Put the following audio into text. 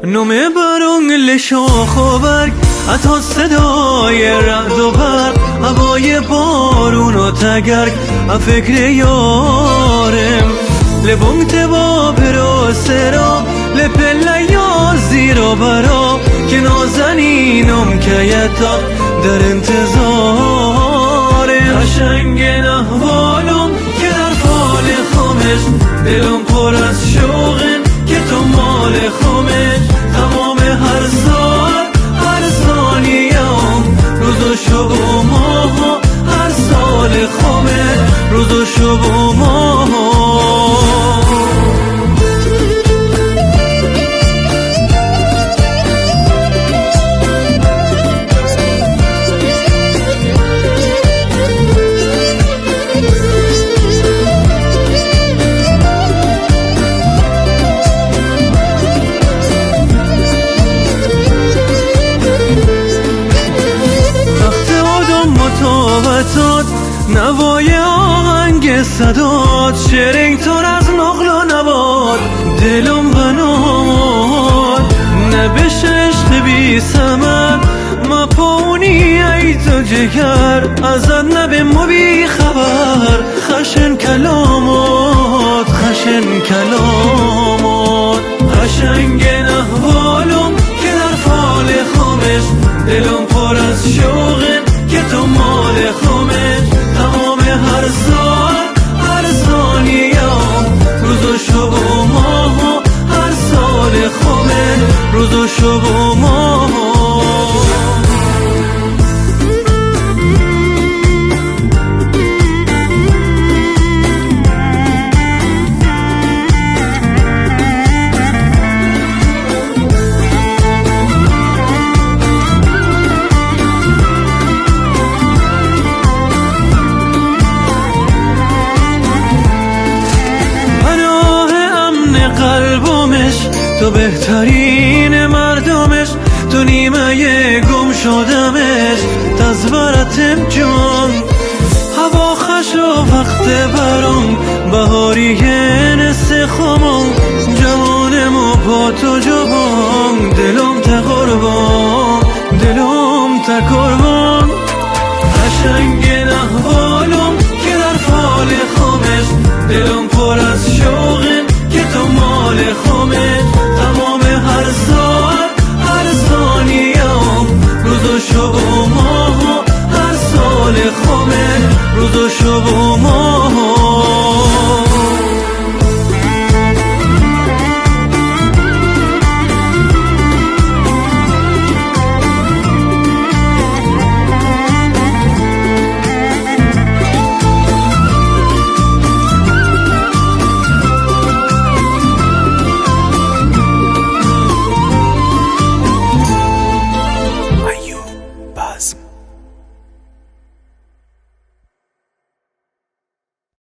نومه برون شاخ و برگ حتی صدای رعد و برق هوای بارون و تگرگ فکر یارم لبونت با برو سرا لپله یا زیرا برا که نازنینم که یتا در انتظارم قشنگ احوالم که در فال خامش دلم پر از شوقن که تو مال خامش تمام هر سال هر ثانیه‌ام روز و شب و ماه هر سال خامش روز و شب و ماه نوای آهنگ صدات شرنگ تر از نقل و نبات دلم بنات نبش عشق بی ثمر ما پاونی ای تو جگر ازت نبیم و بی خبر خشن کلامات خشن کلامات قشنگ احوالم که در فال خامش دلم پر از شوقن که تو مال خامش تمام هر سال هر ثانیه‌ام روز و شب و ماه هر سال خامش روز و شب و ماه قلبمش تو بهترین مردمش تو نیمه گم شدمش تزورتم جون هوا خش و وقت برام بهاری نسه خمون جوانم و با تو جبان دلم تا قربان دلم تا قربان قشنگ احوالم که در فال خامش دلم